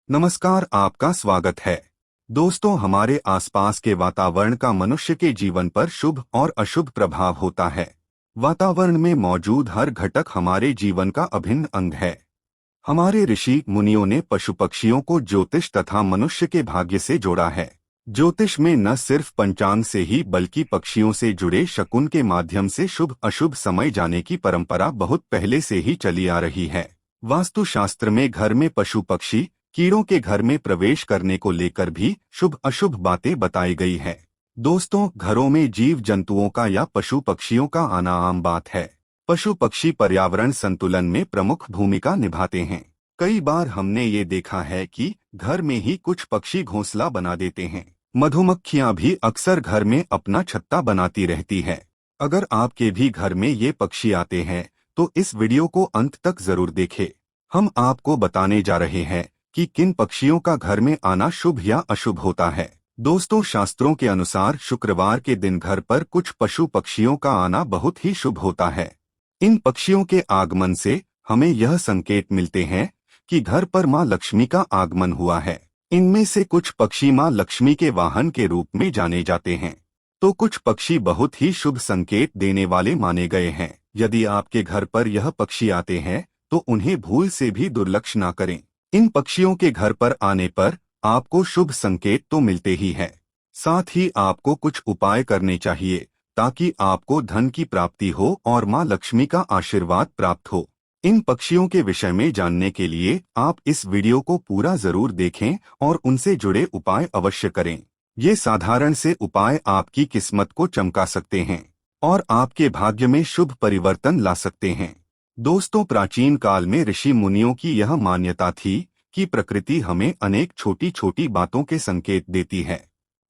नमस्कार, आपका स्वागत है। दोस्तों, हमारे आसपास के वातावरण का मनुष्य के जीवन पर शुभ और अशुभ प्रभाव होता है। वातावरण में मौजूद हर घटक हमारे जीवन का अभिन्न अंग है। हमारे ऋषि मुनियों ने पशु पक्षियों को ज्योतिष तथा मनुष्य के भाग्य से जोड़ा है। ज्योतिष में न सिर्फ पंचांग से ही बल्कि पक्षियों से जुड़े शकुन के माध्यम से शुभ अशुभ समय जाने की परंपरा बहुत पहले से ही चली आ रही है। वास्तुशास्त्र में घर में पशु पक्षी कीड़ों के घर में प्रवेश करने को लेकर भी शुभ अशुभ बातें बताई गई है। दोस्तों, घरों में जीव जंतुओं का या पशु पक्षियों का आना आम बात है। पशु पक्षी पर्यावरण संतुलन में प्रमुख भूमिका निभाते हैं। कई बार हमने ये देखा है कि घर में ही कुछ पक्षी घोंसला बना देते हैं। मधुमक्खियां भी अक्सर घर में अपना छत्ता बनाती रहती है। अगर आपके भी घर में ये पक्षी आते हैं तो इस वीडियो को अंत तक जरूर देखें। हम आपको बताने जा रहे हैं कि किन पक्षियों का घर में आना शुभ या अशुभ होता है। दोस्तों, शास्त्रों के अनुसार शुक्रवार के दिन घर पर कुछ पशु पक्षियों का आना बहुत ही शुभ होता है। इन पक्षियों के आगमन से हमें यह संकेत मिलते हैं कि घर पर मां लक्ष्मी का आगमन हुआ है। इनमें से कुछ पक्षी मां लक्ष्मी के वाहन के रूप में जाने जाते हैं, तो कुछ पक्षी बहुत ही शुभ संकेत देने वाले माने गए हैं। यदि आपके घर पर यह पक्षी आते हैं तो उन्हें भूल से भी दुर्लक्ष्य न करें। इन पक्षियों के घर पर आने पर आपको शुभ संकेत तो मिलते ही है, साथ ही आपको कुछ उपाय करने चाहिए ताकि आपको धन की प्राप्ति हो और मां लक्ष्मी का आशीर्वाद प्राप्त हो। इन पक्षियों के विषय में जानने के लिए आप इस वीडियो को पूरा जरूर देखें और उनसे जुड़े उपाय अवश्य करें। ये साधारण से उपाय आपकी किस्मत को चमका सकते हैं और आपके भाग्य में शुभ परिवर्तन ला सकते हैं। दोस्तों, प्राचीन काल में ऋषि मुनियों की यह मान्यता थी कि प्रकृति हमें अनेक छोटी छोटी बातों के संकेत देती है।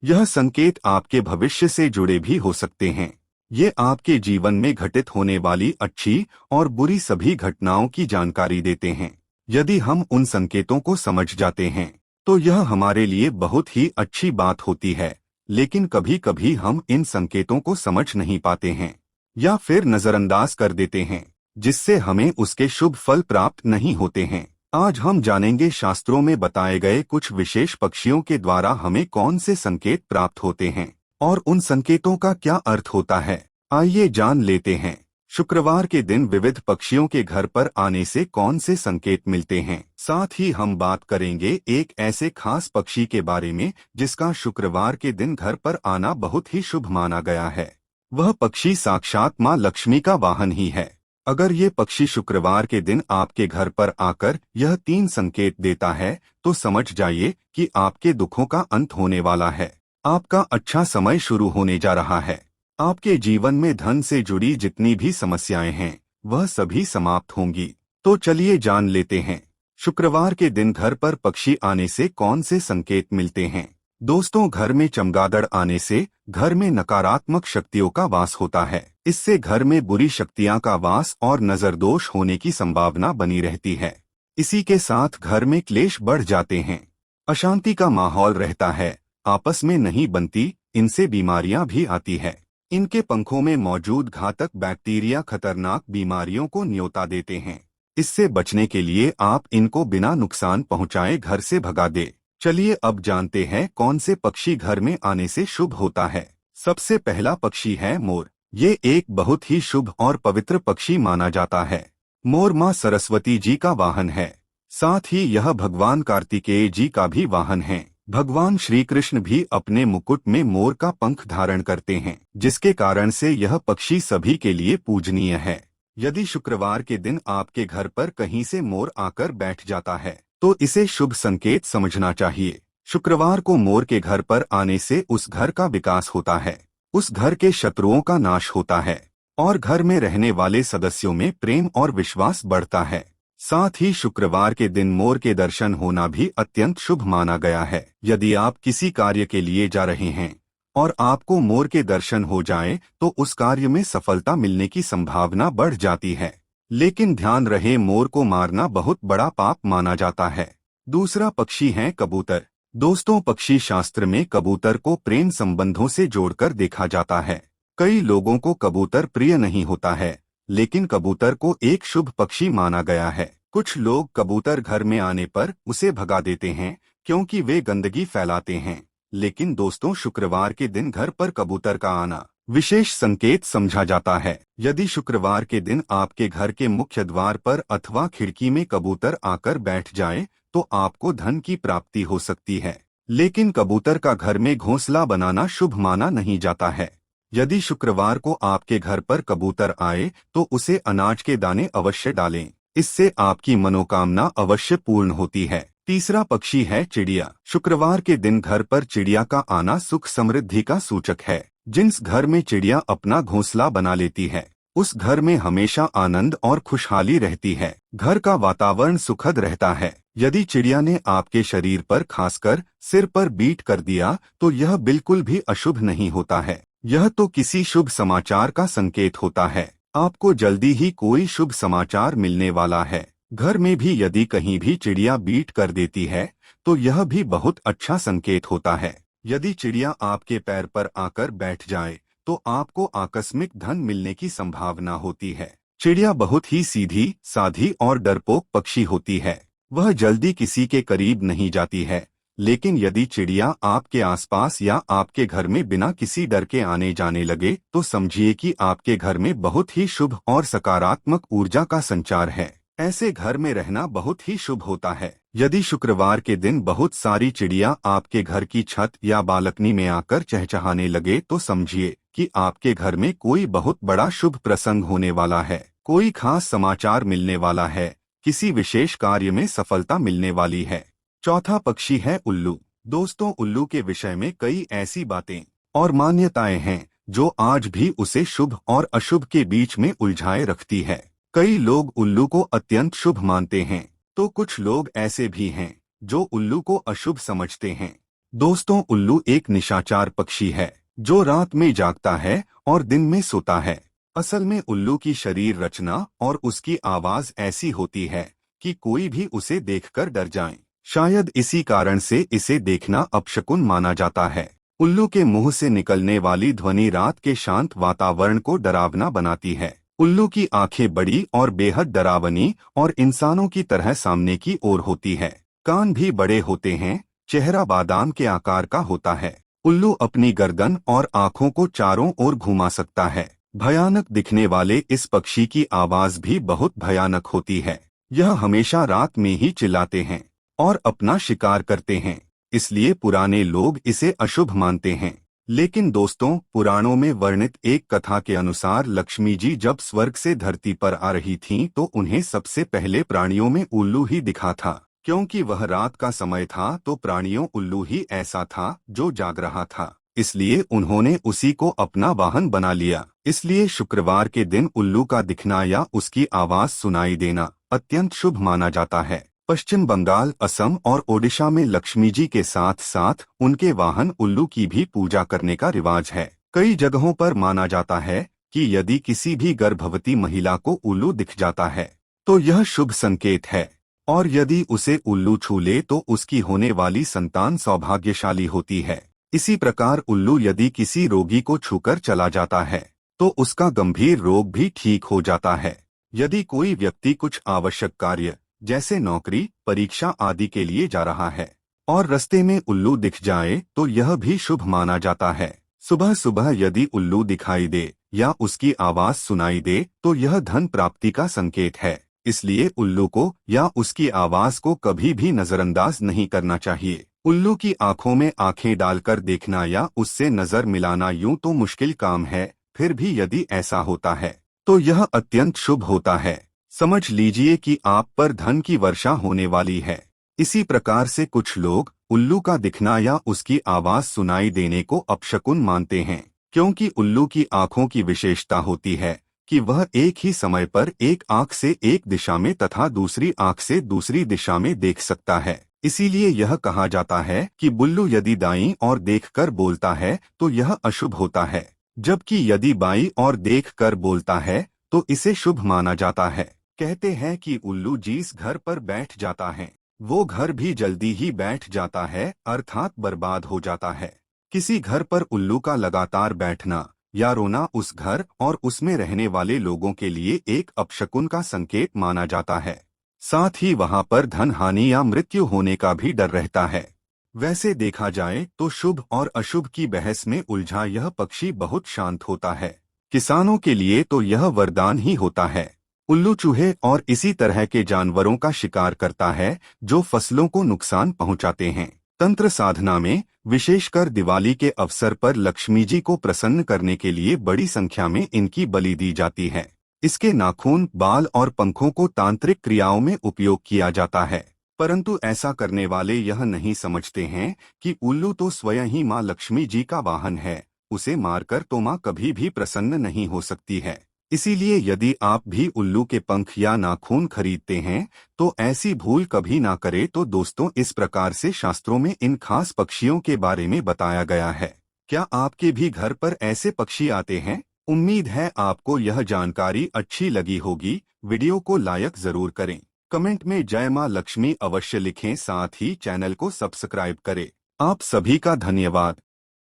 यह संकेत आपके भविष्य से जुड़े भी हो सकते हैं। ये आपके जीवन में घटित होने वाली अच्छी और बुरी सभी घटनाओं की जानकारी देते हैं। यदि हम उन संकेतों को समझ जाते हैं तो यह हमारे लिए बहुत ही अच्छी बात होती है, लेकिन कभी कभी हम इन संकेतों को समझ नहीं पाते हैं या फिर नजरअंदाज कर देते हैं, जिससे हमें उसके शुभ फल प्राप्त नहीं होते हैं। आज हम जानेंगे शास्त्रों में बताए गए कुछ विशेष पक्षियों के द्वारा हमें कौन से संकेत प्राप्त होते हैं और उन संकेतों का क्या अर्थ होता है। आइए जान लेते हैं। शुक्रवार के दिन विविध पक्षियों के घर पर आने से कौन से संकेत मिलते हैं। साथ ही हम बात करेंगे एक ऐसे खास पक्षी के बारे में जिसका शुक्रवार के दिन घर पर आना बहुत ही शुभ माना गया है। वह पक्षी साक्षात मां लक्ष्मी का वाहन ही है। अगर ये पक्षी शुक्रवार के दिन आपके घर पर आकर यह 3 संकेत देता है तो समझ जाइए कि आपके दुखों का अंत होने वाला है। आपका अच्छा समय शुरू होने जा रहा है। आपके जीवन में धन से जुड़ी जितनी भी समस्याएं हैं वह सभी समाप्त होंगी। तो चलिए जान लेते हैं, शुक्रवार के दिन घर पर पक्षी आने से कौन से संकेत मिलते हैं। दोस्तों, घर में चमगादड़ आने से घर में नकारात्मक शक्तियों का वास होता है। इससे घर में बुरी शक्तियां का वास और नजर दोष होने की संभावना बनी रहती है। इसी के साथ घर में क्लेश बढ़ जाते हैं, अशांति का माहौल रहता है, आपस में नहीं बनती, इनसे बीमारियां भी आती है। इनके पंखों में मौजूद घातक बैक्टीरिया खतरनाक बीमारियों को न्योता देते हैं। इससे बचने के लिए आप इनको बिना नुकसान पहुंचाए घर से भगा दे। चलिए अब जानते हैं कौन से पक्षी घर में आने से शुभ होता है। सबसे पहला पक्षी है मोर। ये एक बहुत ही शुभ और पवित्र पक्षी माना जाता है। मोर मां सरस्वती जी का वाहन है। साथ ही यह भगवान कार्तिकेय जी का भी वाहन है। भगवान श्री कृष्ण भी अपने मुकुट में मोर का पंख धारण करते हैं, जिसके कारण से यह पक्षी सभी के लिए पूजनीय है। यदि शुक्रवार के दिन आपके घर पर कहीं से मोर आकर बैठ जाता है तो इसे शुभ संकेत समझना चाहिए। शुक्रवार को मोर के घर पर आने से उस घर का विकास होता है, उस घर के शत्रुओं का नाश होता है और घर में रहने वाले सदस्यों में प्रेम और विश्वास बढ़ता है। साथ ही शुक्रवार के दिन मोर के दर्शन होना भी अत्यंत शुभ माना गया है। यदि आप किसी कार्य के लिए जा रहे हैं और आपको मोर के दर्शन हो जाएं, तो उस कार्य में सफलता मिलने की संभावना बढ़ जाती है। लेकिन ध्यान रहे, मोर को मारना बहुत बड़ा पाप माना जाता है। दूसरा पक्षी है कबूतर। दोस्तों, पक्षी शास्त्र में कबूतर को प्रेम संबंधों से जोड़कर देखा जाता है। कई लोगों को कबूतर प्रिय नहीं होता है, लेकिन कबूतर को एक शुभ पक्षी माना गया है। कुछ लोग कबूतर घर में आने पर उसे भगा देते हैं क्योंकि वे गंदगी फैलाते हैं। लेकिन दोस्तों, शुक्रवार के दिन घर पर कबूतर का आना विशेष संकेत समझा जाता है। यदि शुक्रवार के दिन आपके घर के मुख्य द्वार पर अथवा खिड़की में कबूतर आकर बैठ जाए तो आपको धन की प्राप्ति हो सकती है। लेकिन कबूतर का घर में घोंसला बनाना शुभ माना नहीं जाता है। यदि शुक्रवार को आपके घर पर कबूतर आए तो उसे अनाज के दाने अवश्य डालें। इससे आपकी मनोकामना अवश्य पूर्ण होती है। तीसरा पक्षी है चिड़िया। शुक्रवार के दिन घर पर चिड़िया का आना सुख समृद्धि का सूचक है। जिस घर में चिड़िया अपना घोंसला बना लेती है उस घर में हमेशा आनंद और खुशहाली रहती है। घर का वातावरण सुखद रहता है। यदि चिड़िया ने आपके शरीर पर, खासकर सिर पर बीट कर दिया तो यह बिल्कुल भी अशुभ नहीं होता है। यह तो किसी शुभ समाचार का संकेत होता है। आपको जल्दी ही कोई शुभ समाचार मिलने वाला है। घर में भी यदि कहीं भी चिड़िया बीट कर देती है तो यह भी बहुत अच्छा संकेत होता है। यदि चिड़िया आपके पैर पर आकर बैठ जाए तो आपको आकस्मिक धन मिलने की संभावना होती है। चिड़िया बहुत ही सीधी साधी और डरपोक पक्षी होती है। वह जल्दी किसी के करीब नहीं जाती है। लेकिन यदि चिड़िया आपके आसपास या आपके घर में बिना किसी डर के आने जाने लगे तो समझिए कि आपके घर में बहुत ही शुभ और सकारात्मक ऊर्जा का संचार है। ऐसे घर में रहना बहुत ही शुभ होता है। यदि शुक्रवार के दिन बहुत सारी चिड़िया आपके घर की छत या बालकनी में आकर चहचहाने लगे तो समझिए कि आपके घर में कोई बहुत बड़ा शुभ प्रसंग होने वाला है। कोई खास समाचार मिलने वाला है। किसी विशेष कार्य में सफलता मिलने वाली है। चौथा पक्षी है उल्लू। दोस्तों, उल्लू के विषय में कई ऐसी बातें और मान्यताएं हैं जो आज भी उसे शुभ और अशुभ के बीच में उलझाए रखती है। कई लोग उल्लू को अत्यंत शुभ मानते हैं तो कुछ लोग ऐसे भी हैं जो उल्लू को अशुभ समझते हैं। दोस्तों, उल्लू एक निशाचर पक्षी है जो रात में जागता है और दिन में सोता है। असल में उल्लू की शरीर रचना और उसकी आवाज ऐसी होती है कि कोई भी उसे देखकर डर जाए। शायद इसी कारण से इसे देखना अपशकुन माना जाता है। उल्लू के मुंह से निकलने वाली ध्वनि रात के शांत वातावरण को डरावना बनाती है। उल्लू की आंखें बड़ी और बेहद डरावनी और इंसानों की तरह सामने की ओर होती है। कान भी बड़े होते हैं। चेहरा बादाम के आकार का होता है। उल्लू अपनी गर्दन और आंखों को चारों ओर घुमा सकता है। भयानक दिखने वाले इस पक्षी की आवाज भी बहुत भयानक होती है। यह हमेशा रात में ही चिल्लाते हैं और अपना शिकार करते हैं। इसलिए पुराने लोग इसे अशुभ मानते हैं। लेकिन दोस्तों, पुराणों में वर्णित एक कथा के अनुसार लक्ष्मी जी जब स्वर्ग से धरती पर आ रही थीं तो उन्हें सबसे पहले प्राणियों में उल्लू ही दिखा था। क्योंकि वह रात का समय था तो प्राणियों उल्लू ही ऐसा था जो जाग रहा था। इसलिए उन्होंने उसी को अपना वाहन बना लिया। इसलिए शुक्रवार के दिन उल्लू का दिखना या उसकी आवाज सुनाई देना अत्यंत शुभ माना जाता है। पश्चिम बंगाल, असम और ओडिशा में लक्ष्मी जी के साथ साथ उनके वाहन उल्लू की भी पूजा करने का रिवाज है। कई जगहों पर माना जाता है कि यदि किसी भी गर्भवती महिला को उल्लू दिख जाता है तो यह शुभ संकेत है और यदि उसे उल्लू छू ले तो उसकी होने वाली संतान सौभाग्यशाली होती है। इसी प्रकार उल्लू यदि किसी रोगी को छूकर चला जाता है तो उसका गंभीर रोग भी ठीक हो जाता है। यदि कोई व्यक्ति कुछ आवश्यक कार्य जैसे नौकरी, परीक्षा आदि के लिए जा रहा है और रास्ते में उल्लू दिख जाए तो यह भी शुभ माना जाता है। सुबह सुबह यदि उल्लू दिखाई दे या उसकी आवाज सुनाई दे तो यह धन प्राप्ति का संकेत है। इसलिए उल्लू को या उसकी आवाज को कभी भी नजरअंदाज नहीं करना चाहिए। उल्लू की आंखों में आंखें डालकर देखना या उससे नजर मिलाना यूं तो मुश्किल काम है, फिर भी यदि ऐसा होता है तो यह अत्यंत शुभ होता है। समझ लीजिए कि आप पर धन की वर्षा होने वाली है। इसी प्रकार से कुछ लोग उल्लू का दिखना या उसकी आवाज सुनाई देने को अपशकुन मानते हैं। क्योंकि उल्लू की आंखों की विशेषता होती है कि वह एक ही समय पर एक आंख से एक दिशा में तथा दूसरी आंख से दूसरी दिशा में देख सकता है। इसीलिए यह कहा जाता है कि बुल्लू यदि दाईं ओर देखकर बोलता है तो यह अशुभ होता है, जबकि यदि बाईं ओर देखकर बोलता है तो इसे शुभ माना जाता है। कहते हैं कि उल्लू जिस घर पर बैठ जाता है वो घर भी जल्दी ही बैठ जाता है, अर्थात बर्बाद हो जाता है। किसी घर पर उल्लू का लगातार बैठना या रोना उस घर और उसमें रहने वाले लोगों के लिए एक अपशकुन का संकेत माना जाता है। साथ ही वहां पर धन हानि या मृत्यु होने का भी डर रहता है। वैसे देखा जाए तो शुभ और अशुभ की बहस में उलझा यह पक्षी बहुत शांत होता है। किसानों के लिए तो यह वरदान ही होता है। उल्लू चूहे और इसी तरह के जानवरों का शिकार करता है जो फसलों को नुकसान पहुंचाते हैं। तंत्र साधना में विशेषकर दिवाली के अवसर पर लक्ष्मी जी को प्रसन्न करने के लिए बड़ी संख्या में इनकी बलि दी जाती है। इसके नाखून, बाल और पंखों को तांत्रिक क्रियाओं में उपयोग किया जाता है। परंतु ऐसा करने वाले यह नहीं समझते हैं कि उल्लू तो स्वयं ही माँ लक्ष्मी जी का वाहन है। उसे मारकर तो माँ कभी भी प्रसन्न नहीं हो सकती है। इसीलिए यदि आप भी उल्लू के पंख या नाखून खरीदते हैं तो ऐसी भूल कभी ना करें। तो दोस्तों, इस प्रकार से शास्त्रों में इन खास पक्षियों के बारे में बताया गया है। क्या आपके भी घर पर ऐसे पक्षी आते हैं? उम्मीद है आपको यह जानकारी अच्छी लगी होगी। वीडियो को लाइक जरूर करें। कमेंट में जय मां लक्ष्मी अवश्य लिखें। साथ ही चैनल को सब्सक्राइब करें। आप सभी का धन्यवाद।